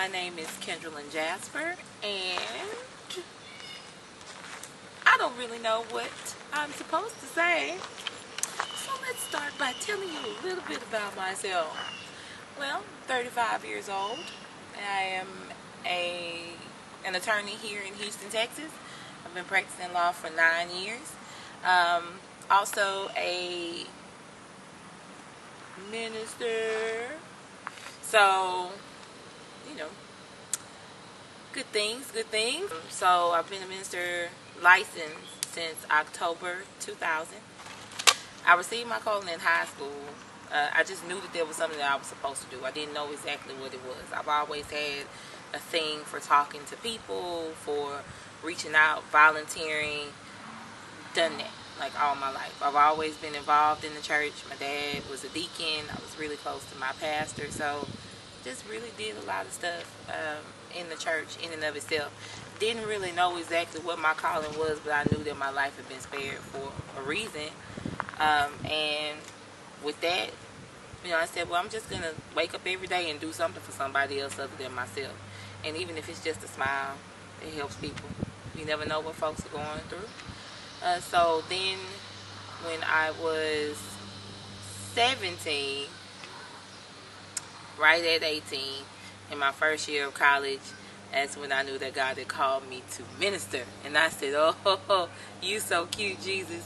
My name is Kendralyn Jasper, and I don't really know what I'm supposed to say. So let's start by telling you a little bit about myself. Well, I'm 35 years old. I am an attorney here in Houston, Texas. I've been practicing law for 9 years. Also a minister. So, you know, good things. So I've been a minister licensed since October 2000. I received my calling in high school. I just knew that there was something that I was supposed to do. I didn't know exactly what it was. I've always had a thing for talking to people, for reaching out, volunteering, done that like all my life. I've always been involved in the church. My dad was a deacon. I was really close to my pastor, so just really did a lot of stuff in the church in and of itself. Didn't really know exactly what my calling was, but I knew that my life had been spared for a reason. And with that, I said, well, I'm just going to wake up every day and do something for somebody else other than myself. And even if it's just a smile, it helps people. You never know what folks are going through. So then when I was 17, right at 18, in my first year of college, that's when I knew that God had called me to minister. And I said, oh, you so cute, Jesus.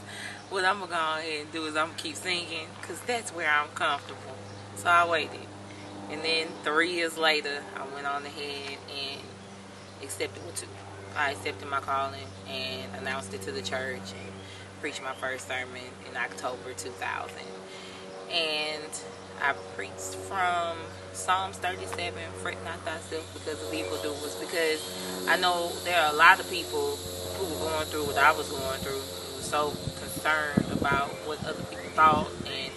What I'm going to go ahead and do is I'm going to keep singing, because that's where I'm comfortable. So I waited. And then 3 years later, I went on ahead and accepted I accepted my calling and announced it to the church and preached my first sermon in October 2000. And I preached from Psalms 37, fret not thyself because of evildoers, because I know there are a lot of people who were going through what I was going through, who were so concerned about what other people thought and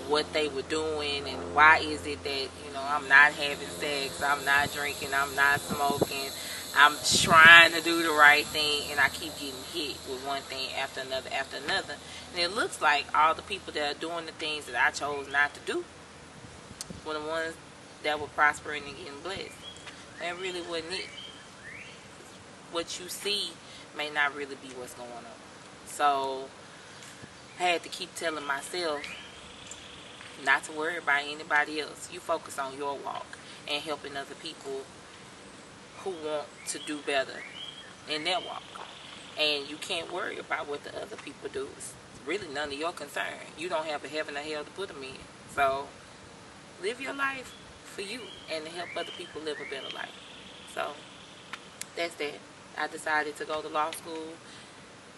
what they were doing, and why is it that, I'm not having sex, I'm not drinking, I'm not smoking, I'm trying to do the right thing, and I keep getting hit with one thing after another. And it looks like all the people that are doing the things that I chose not to do were the ones that were prospering and getting blessed. That really wasn't it. What you see may not really be what's going on. So I had to keep telling myself not to worry about anybody else. You focus on your walk and helping other people who want to do better in their walk. And you can't worry about what the other people do. It's really none of your concern. You don't have a heaven or hell to put them in. So live your life for you and to help other people live a better life. So that's that. I decided to go to law school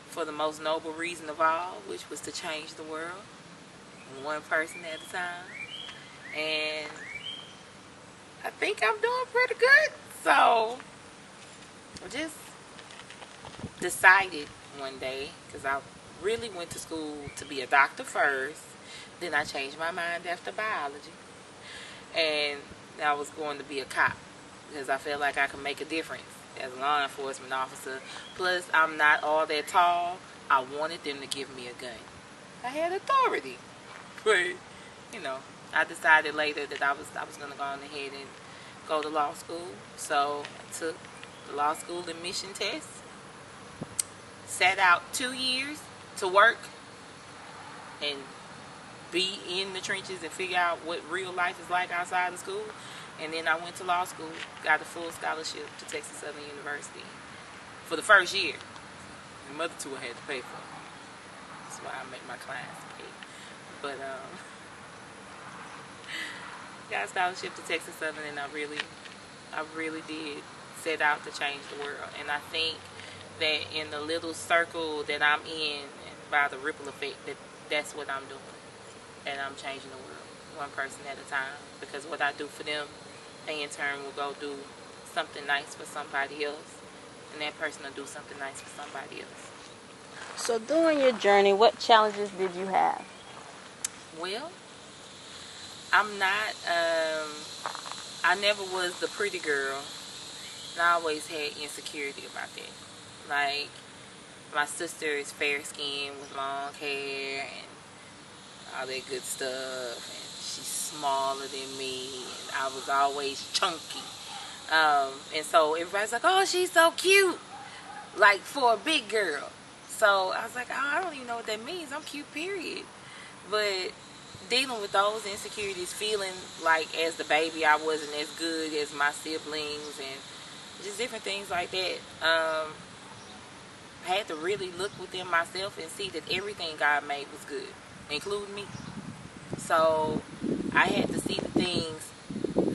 for the most noble reason of all, which was to change the world, one person at a time. And I think I'm doing pretty good. So I just decided one day, because I really went to school to be a doctor first, then I changed my mind after biology, and I was going to be a cop because I felt like I could make a difference as a law enforcement officer. Plus, I'm not all that tall. I wanted them to give me a gun. I had authority. But, I decided later that I was going to go on ahead and go to law school. So I took the law school admission test, sat out 2 years to work and be in the trenches and figure out what real life is like outside of school. And then I went to law school, got a full scholarship to Texas Southern University for the first year. The other two I had to pay for. That's why I make my clients pay. But got a scholarship to Texas Southern, and I really did set out to change the world. And I think that in the little circle that I'm in, and by the ripple effect, that's what I'm doing. And I'm changing the world, one person at a time. Because what I do for them, they in turn will go do something nice for somebody else. And that person will do something nice for somebody else. So during your journey, what challenges did you have? Well, I'm not, I never was the pretty girl. And I always had insecurity about that. Like, my sister is fair-skinned with long hair and all that good stuff. And she's smaller than me. And I was always chunky. And so everybody's like, oh, she's so cute, like for a big girl. So I was like, oh, I don't even know what that means. I'm cute, period. But dealing with those insecurities, feeling like as the baby I wasn't as good as my siblings, and just different things like that. I had to really look within myself and see that everything God made was good, including me. So I had to see the things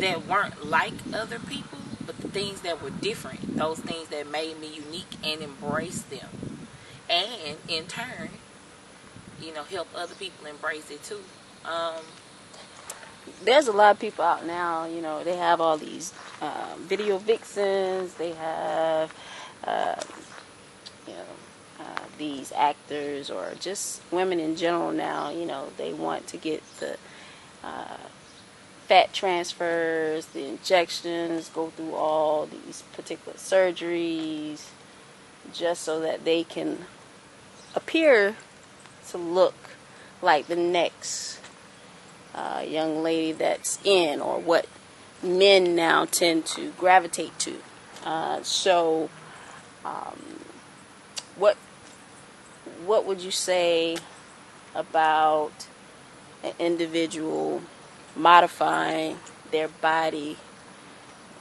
that weren't like other people, but the things that were different, those things that made me unique, and embrace them. And in turn, help other people embrace it too. There's a lot of people out now, they have all these video vixens, they have, uh, you know, these actors or just women in general now, they want to get the fat transfers, the injections, go through all these particular surgeries just so that they can appear to look like the next young lady that's in, or what men now tend to gravitate to. So what would you say about an individual modifying their body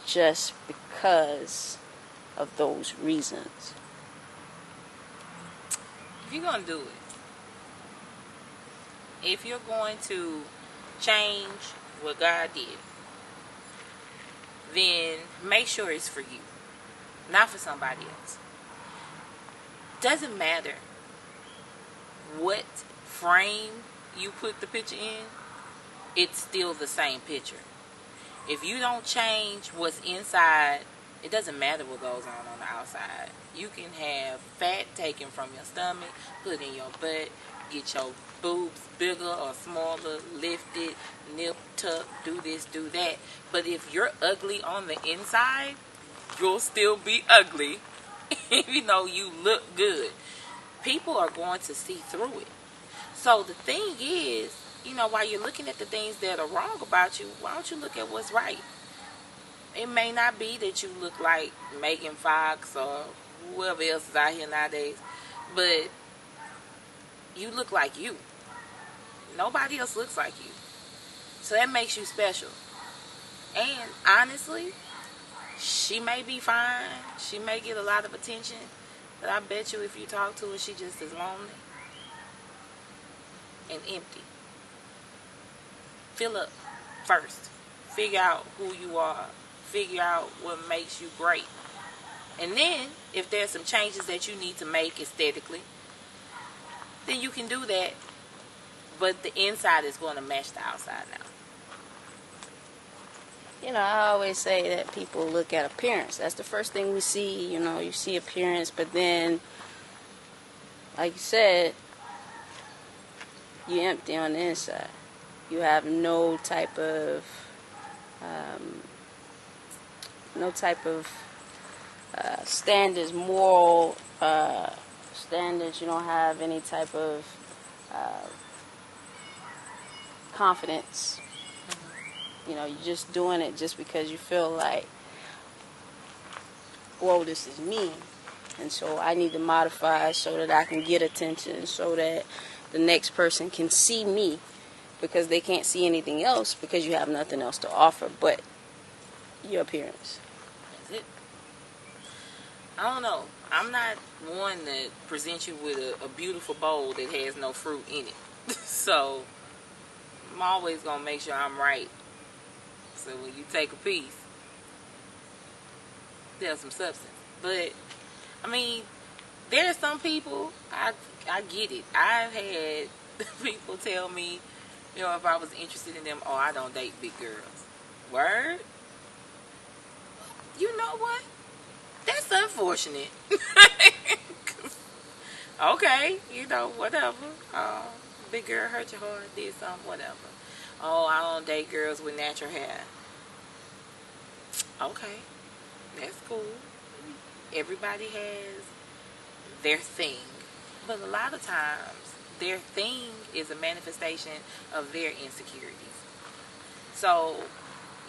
just because of those reasons? If you're going to do it, if you're going to change what God did, then make sure it's for you, not for somebody else. Doesn't matter what frame you put the picture in, it's still the same picture. If you don't change what's inside, it doesn't matter what goes on the outside. You can have fat taken from your stomach, put in your butt, get your boobs bigger or smaller, lifted, nip tuck, do this, do that. But if you're ugly on the inside, you'll still be ugly, even though you look good. People are going to see through it. So the thing is, while you're looking at the things that are wrong about you, why don't you look at what's right? It may not be that you look like Megan Fox or whoever else is out here nowadays, but you look like you. Nobody else looks like you. So that makes you special. And honestly, she may be fine. She may get a lot of attention. But I bet you if you talk to her, she just as lonely and empty. Fill up first. Figure out who you are. Figure out what makes you great. And then, if there's some changes that you need to make aesthetically, then you can do that. But the inside is going to match the outside now. I always say that people look at appearance. That's the first thing we see. You see appearance, but then, like you said, you're empty on the inside. You have no type of standards, moral standards. You don't have any type of confidence. You're just doing it just because you feel like, whoa, this is me. And so I need to modify so that I can get attention, so that the next person can see me, because they can't see anything else because you have nothing else to offer but your appearance. That's it. I don't know. I'm not one to present you with a beautiful bowl that has no fruit in it. So I'm always going to make sure I'm right. So when you take a piece, there's some substance. But, there are some people, I get it. I've had people tell me, if I was interested in them, oh, I don't date big girls. Word? You know what? That's unfortunate. Okay, whatever. Big girl hurt your heart, did something, whatever. Oh, I don't date girls with natural hair. Okay, that's cool. Everybody has their thing. But a lot of times, their thing is a manifestation of their insecurities. So,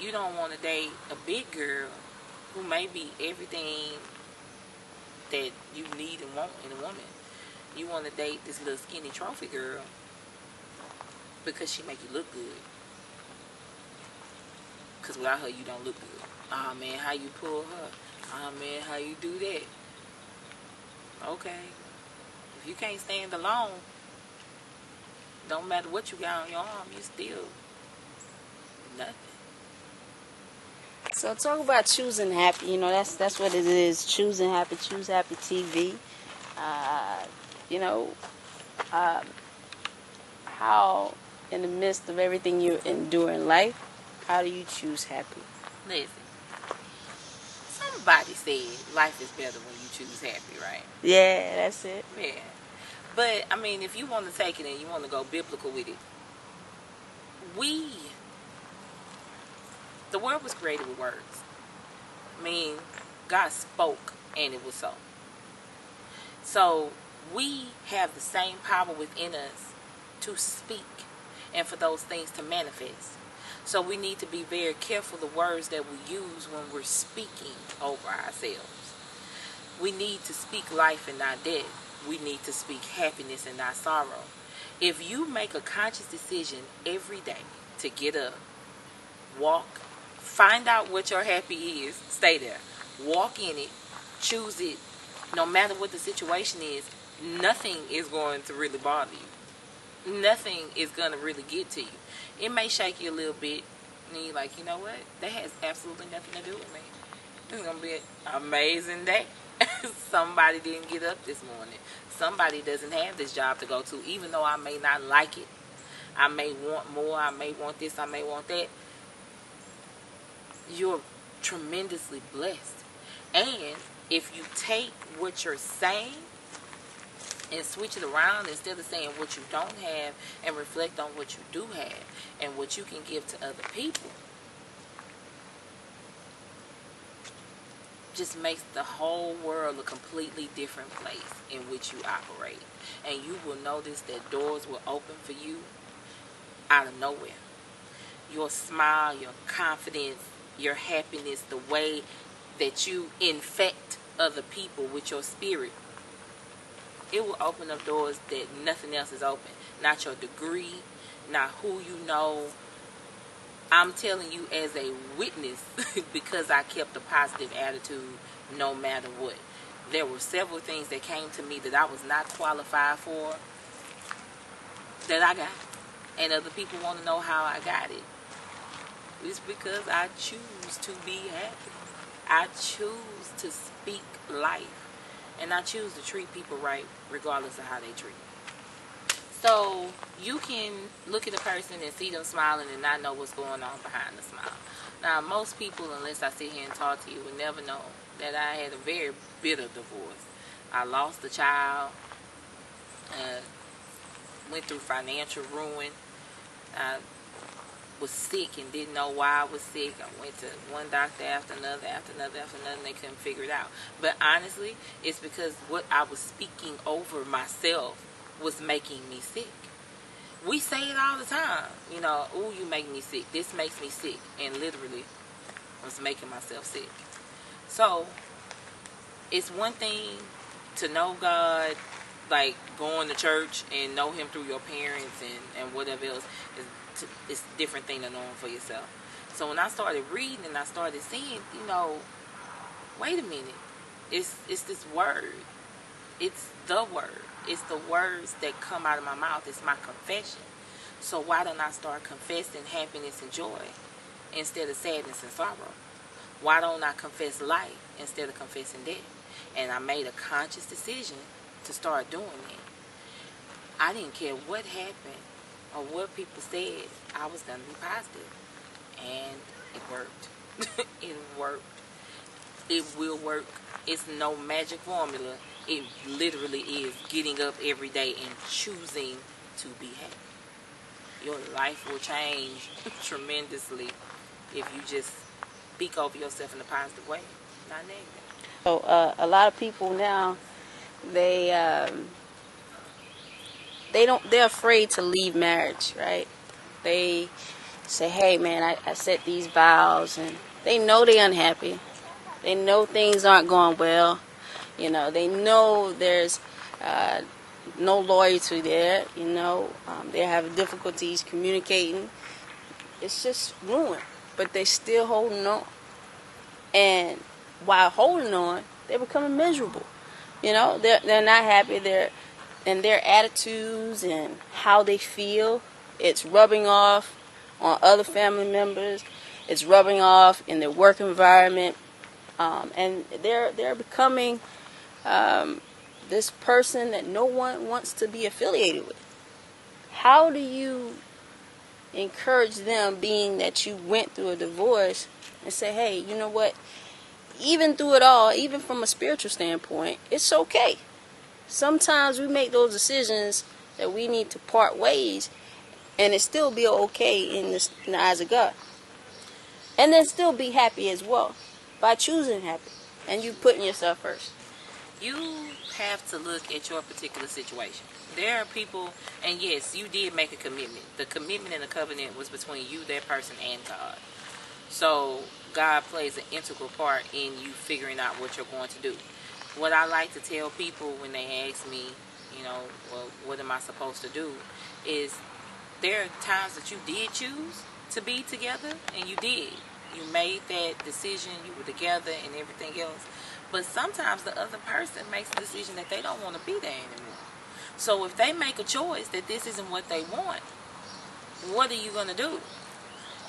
you don't want to date a big girl who may be everything that you need and want in a woman. You want to date this little skinny trophy girl because she make you look good. Because without her, you don't look good. Oh man, how you pull her? Oh man, how you do that? Okay. If you can't stand alone, don't matter what you got on your arm, you still nothing. So talk about choosing happy. You know, that's what it is. Choosing happy. Choose Happy TV. You know, how in the midst of everything you endure in life, how do you choose happy? Listen, somebody said life is better when you choose happy, right? Yeah, that's it. Yeah. But, I mean, if you want to take it and you want to go biblical with it, the world was created with words. I mean, God spoke and it was so. So, we have the same power within us to speak and for those things to manifest. So, we need to be very careful the words that we use when we're speaking over ourselves. We need to speak life and not death. We need to speak happiness and not sorrow. If you make a conscious decision every day to get up, walk, find out what your happy is, stay there, walk in it, choose it, no matter what the situation is, nothing is going to really bother you. Nothing is going to really get to you. It may shake you a little bit, and you're like, you know what? That has absolutely nothing to do with me. This is going to be an amazing day. Somebody didn't get up this morning. Somebody doesn't have this job to go to, even though I may not like it. I may want more. I may want this. I may want that. You're tremendously blessed. And if you take what you're saying and switch it around, instead of saying what you don't have, and reflect on what you do have and what you can give to other people, just makes the whole world a completely different place in which you operate. And you will notice that doors will open for you out of nowhere. Your smile, your confidence, your happiness, the way that you infect other people with your spirit, it will open up doors that nothing else is open. Not your degree, not who you know. I'm telling you as a witness because I kept a positive attitude no matter what. There were several things that came to me that I was not qualified for that I got. And other people want to know how I got it. It's because I choose to be happy. I choose to speak life. And I choose to treat people right regardless of how they treat me. So you can look at a person and see them smiling and not know what's going on behind the smile. Now, most people, unless I sit here and talk to you, would never know that I had a very bitter divorce. I lost a child, went through financial ruin. I was sick and didn't know why I was sick. I went to one doctor after another, and they couldn't figure it out. But honestly, it's because what I was speaking over myself was making me sick. We say it all the time, you know, ooh, you make me sick. This makes me sick. And literally, I was making myself sick. So, it's one thing to know God, like going to church and know Him through your parents and whatever else. It's a different thing to know Him for yourself. So when I started reading and I started seeing, you know, wait a minute. It's this word. It's the word. It's the words that come out of my mouth. It's my confession. So why don't I start confessing happiness and joy instead of sadness and sorrow? Why don't I confess life instead of confessing death? And I made a conscious decision to start doing it. I didn't care what happened or what people said. I was going to be positive. And it worked. It worked. It will work. It's no magic formula. It literally is getting up every day and choosing to be happy. Your life will change tremendously if you just speak over yourself in a positive way, not negative. So a lot of people now, they're afraid to leave marriage, right? They say, hey man, I set these vows, and they know they're unhappy, They know things aren't going well. You know, they know there's no loyalty there. You know, they're having difficulties communicating. It's just ruined, but they still holding on. And while holding on, they're becoming miserable. You know, they're not happy. And their attitudes and how they feel, it's rubbing off on other family members. It's rubbing off in their work environment, and they're becoming this person that no one wants to be affiliated with. How do you encourage them, being that you went through a divorce, and say, hey, you know what? Even through it all, even from a spiritual standpoint, it's okay. Sometimes we make those decisions that we need to part ways, and it still be okay in the eyes of God. And then still be happy as well by choosing happy and you putting yourself first. You have to look at your particular situation. There are people, and yes, you did make a commitment. The commitment and the covenant was between you, that person, and God. So God plays an integral part in you figuring out what you're going to do. What I like to tell people when they ask me, you know, well, what am I supposed to do, is there are times that you did choose to be together, and you did. You made that decision, you were together and everything else. But sometimes the other person makes a decision that they don't want to be there anymore. So if they make a choice that this isn't what they want, what are you going to do?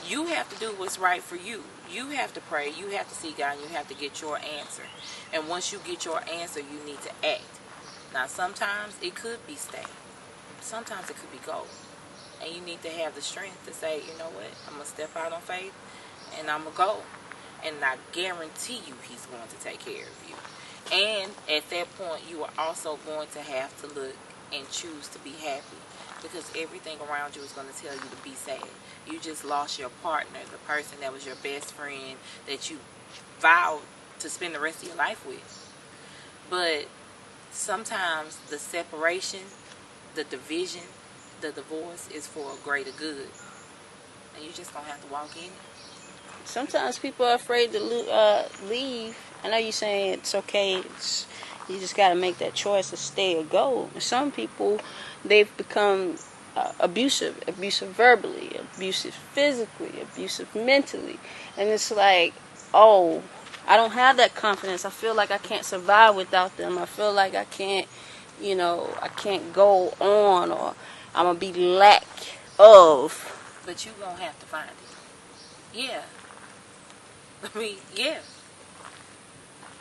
You have to do what's right for you. You have to pray. You have to see God. You have to get your answer. And once you get your answer, you need to act. Now, sometimes it could be stay. Sometimes it could be go. And you need to have the strength to say, you know what, I'm going to step out on faith and I'm going to go. And I guarantee you he's going to take care of you. And at that point, you are also going to have to look and choose to be happy, because everything around you is going to tell you to be sad. You just lost your partner, the person that was your best friend that you vowed to spend the rest of your life with. But sometimes the separation, the division, the divorce is for a greater good. And you're just going to have to walk in it. Sometimes people are afraid to leave. I know you're saying it's okay. You just got to make that choice to stay or go. Some people, they've become abusive verbally, abusive physically, abusive mentally. And it's like, oh, I don't have that confidence. I feel like I can't survive without them. I feel like I can't, I can't go on, or I'm going to be lack of. But you're going to have to find it. Yeah. I mean, yeah.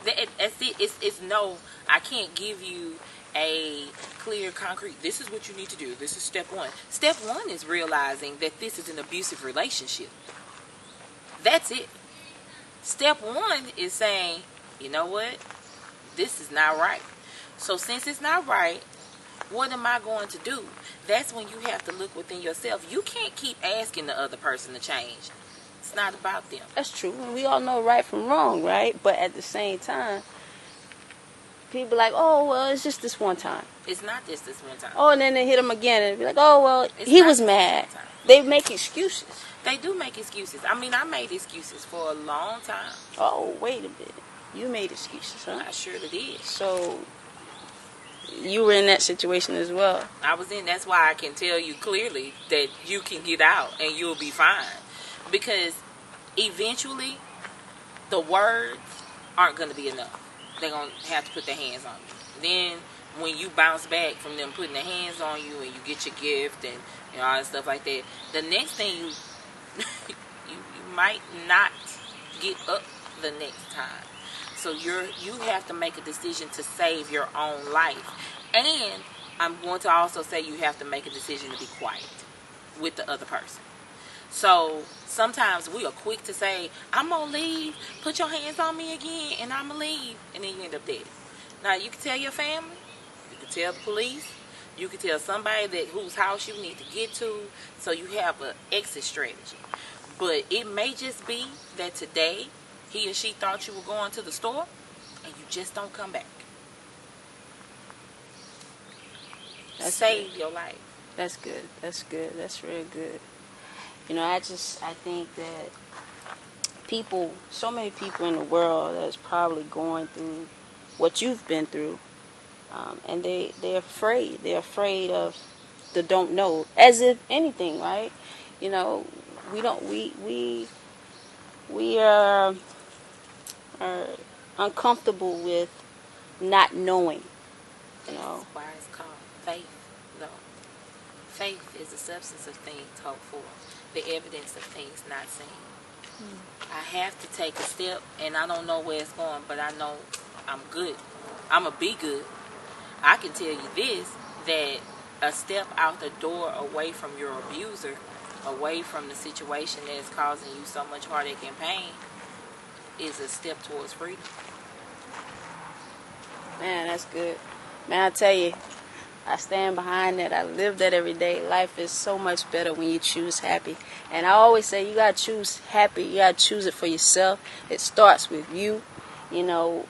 That's it. It's no, I can't give you a clear, concrete, this is what you need to do. This is step one. Step one is realizing that this is an abusive relationship. That's it. Step one is saying, you know what? This is not right. So since it's not right, what am I going to do? That's when you have to look within yourself. You can't keep asking the other person to change. It's not about them. That's true. And we all know right from wrong, right? But at the same time, people like, oh, well, it's just this one time. It's not just this one time. Oh, and then they hit him again and be like, oh, well, he was mad. They make excuses. They do make excuses. I mean, I made excuses for a long time. Oh, wait a minute. You made excuses, huh? I surely did. So you were in that situation as well. I was in. That's why I can tell you clearly that you can get out and you'll be fine. Because eventually, the words aren't going to be enough. They're going to have to put their hands on you. Then, when you bounce back from them putting their hands on you and you get your gift and all that stuff like that, the next thing you might not get up the next time. So you have to make a decision to save your own life. And I'm going to also say you have to make a decision to be quiet with the other person. So sometimes we are quick to say, I'm going to leave, put your hands on me again, and I'm going to leave. And then you end up dead. Now, you can tell your family, you can tell the police, you can tell somebody whose house you need to get to, so you have an exit strategy. But it may just be that today, he or she thought you were going to the store, and you just don't come back. Save your life. That's good. That's good. That's real good. I think that people, so many people in the world that's probably going through what you've been through, and they're afraid. They're afraid of the don't know, as if anything, right? You know, we don't we are uncomfortable with not knowing. You That's know. why it's called faith, though. Faith is the substance of things hoped for, the evidence of things not seen. I have to take a step, and I don't know where it's going, but I know I'm good. I'm going to be good. I can tell you this, that a step out the door away from your abuser, away from the situation that's causing you so much heartache and pain, is a step towards freedom. Man, that's good. Man, I tell you, I stand behind that. I live that every day. Life is so much better when you choose happy. And I always say you got to choose happy. You got to choose it for yourself. It starts with you. You know,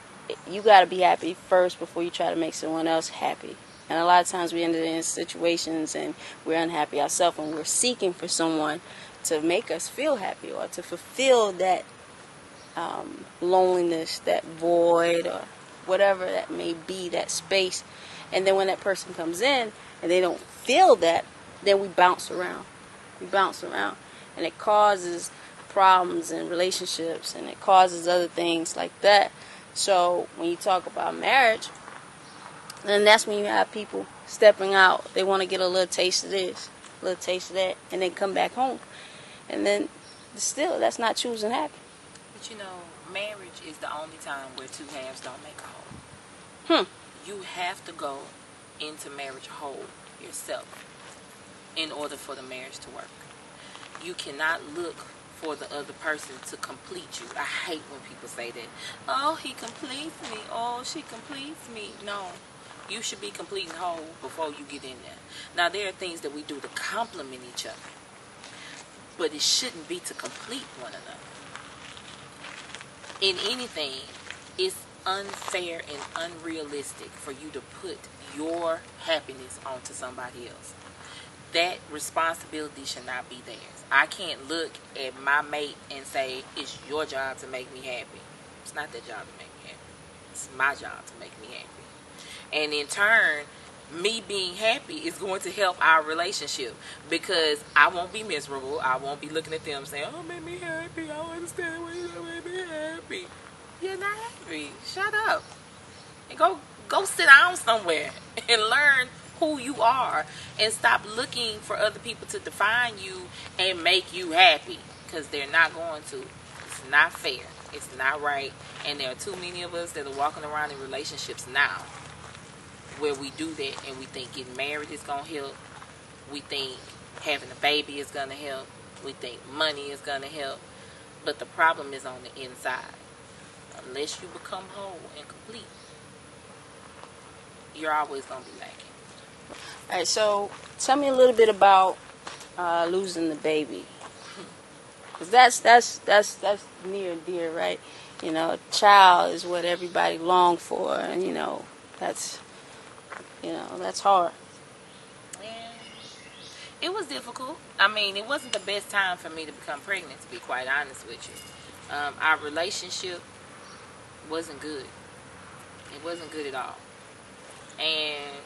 you got to be happy first before you try to make someone else happy. And a lot of times we end up in situations and we're unhappy ourselves and we're seeking for someone to make us feel happy or to fulfill that loneliness, that void, or whatever that may be, that space. And then when that person comes in and they don't feel that, then we bounce around. We bounce around. And it causes problems in relationships and it causes other things like that. So when you talk about marriage, then that's when you have people stepping out. They want to get a little taste of this, a little taste of that, and then come back home. And then still, that's not choosing happy. But you know, marriage is the only time where two halves don't make a whole. You have to go into marriage whole yourself in order for the marriage to work. You cannot look for the other person to complete you. I hate when people say that. Oh, he completes me. Oh, she completes me. No. You should be complete and whole before you get in there. Now, there are things that we do to complement each other. But it shouldn't be to complete one another. In anything, it's unfair and unrealistic for you to put your happiness onto somebody else. That responsibility should not be theirs. I can't look at my mate and say, it's your job to make me happy. It's not their job to make me happy. It's my job to make me happy. And in turn, me being happy is going to help our relationship because I won't be miserable. I won't be looking at them saying, oh, make me happy. I don't understand why you don't make me happy. You're not happy. Shut up. And go sit down somewhere and learn who you are and stop looking for other people to define you and make you happy because they're not going to. It's not fair. It's not right. And there are too many of us that are walking around in relationships now where we do that and we think getting married is going to help. We think having a baby is going to help. We think money is going to help. But the problem is on the inside. Unless you become whole and complete, you're always going to be lacking. All right, so tell me a little bit about losing the baby. Because that's near and dear, right? You know, a child is what everybody long for, and that's hard. And it was difficult. I mean, it wasn't the best time for me to become pregnant, to be quite honest with you. Our relationship wasn't good. It wasn't good at all. And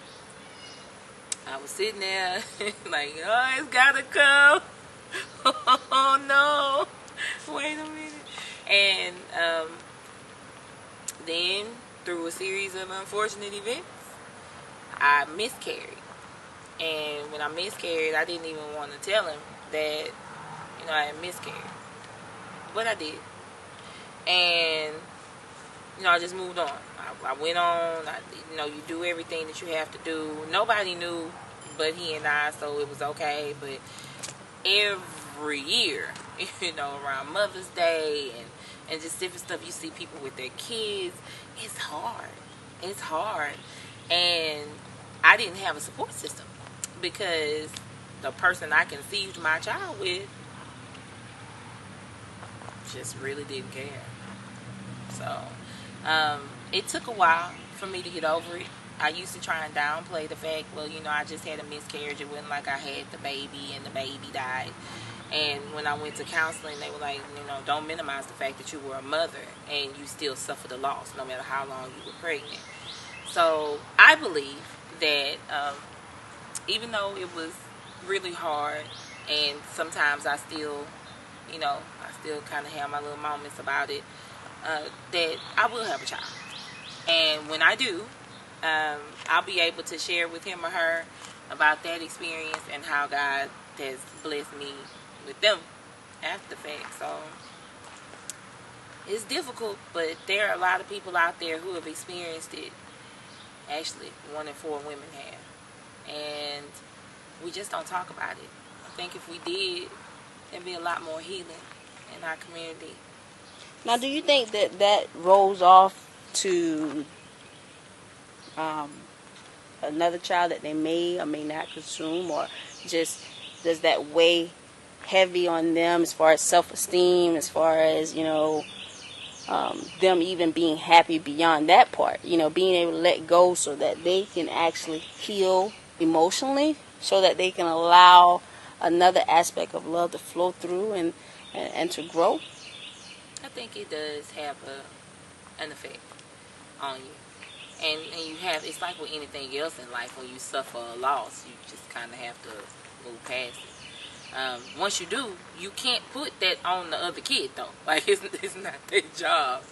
I was sitting there like, oh, it's gotta come. Oh no. Wait a minute. And then through a series of unfortunate events, I miscarried. And when I miscarried, I didn't even want to tell him that, I had miscarried. But I did. And, I just moved on. I went on. You do everything that you have to do. Nobody knew but he and I, so it was okay. But every year, around Mother's Day and just different stuff, you see people with their kids. It's hard. It's hard. And I didn't have a support system because the person I conceived my child with just really didn't care. So it took a while for me to get over it. I used to try and downplay the fact, well, I just had a miscarriage. It wasn't like I had the baby and the baby died. And when I went to counseling, they were like, don't minimize the fact that you were a mother and you still suffered a loss, no matter how long you were pregnant. So I believe that even though it was really hard, and sometimes I still, kind of have my little moments about it, that I will have a child. And when I do, I'll be able to share with him or her about that experience and how God has blessed me with them after the fact. So it's difficult, but there are a lot of people out there who have experienced it. Actually, 1 in 4 women have. And we just don't talk about it. I think if we did, there'd be a lot more healing in our community. Now, do you think that rolls off to another child that they may or may not consume, or just does that weigh heavy on them as far as self-esteem, as far as, them even being happy beyond that part, being able to let go so that they can actually heal emotionally, so that they can allow another aspect of love to flow through and to grow? I think it does have an effect on you. And you have, it's like with anything else in life, when you suffer a loss, you just kind of have to move past it. Once you do, you can't put that on the other kid, though. Like, it's not their job,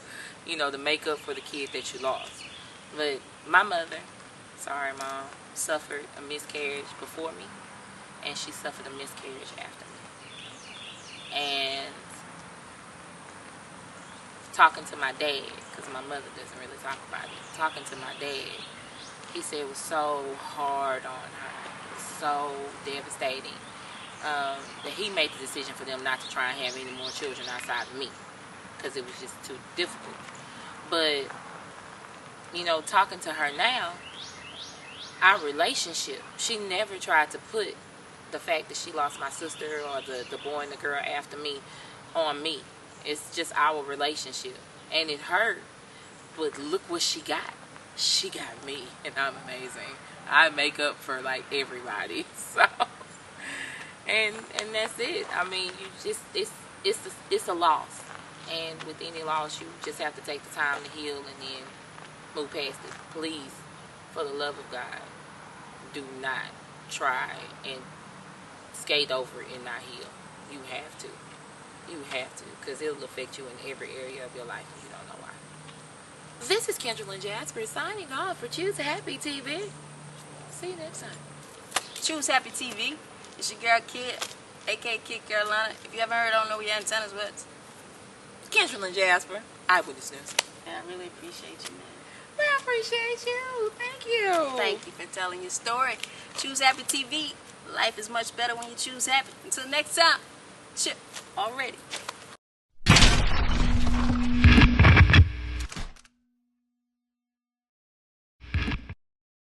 to make up for the kid that you lost. But my mother, sorry mom, suffered a miscarriage before me, and she suffered a miscarriage after me. And talking to my dad, because my mother doesn't really talk about it, talking to my dad, he said it was so hard on her, it was so devastating, that he made the decision for them not to try and have any more children outside of me, because it was just too difficult. But talking to her now, our relationship, she never tried to put the fact that she lost my sister or the boy and the girl after me on me. It's just our relationship. And it hurt, but look what she got. She got me, and I'm amazing. I make up for, like, everybody. So, and that's it. I mean, you just, it's a loss. And with any loss, you just have to take the time to heal and then move past it. Please, for the love of God, do not try and skate over it and not heal. You have to. You have to, because it'll affect you in every area of your life and you don't know why. This is Kendralyn Jasper signing off for Choose HappyTV. See you next time. Choose HappyTV. It's your girl Kid, aka Kid Carolina. If you haven't heard, I don't know where your antennas with. Kendralyn Jasper, Eyewitness News. Yeah, I really appreciate you, man. Well, I appreciate you. Thank you. Thank you for telling your story. Choose HappyTV. Life is much better when you choose happy. Until next time. Chip already.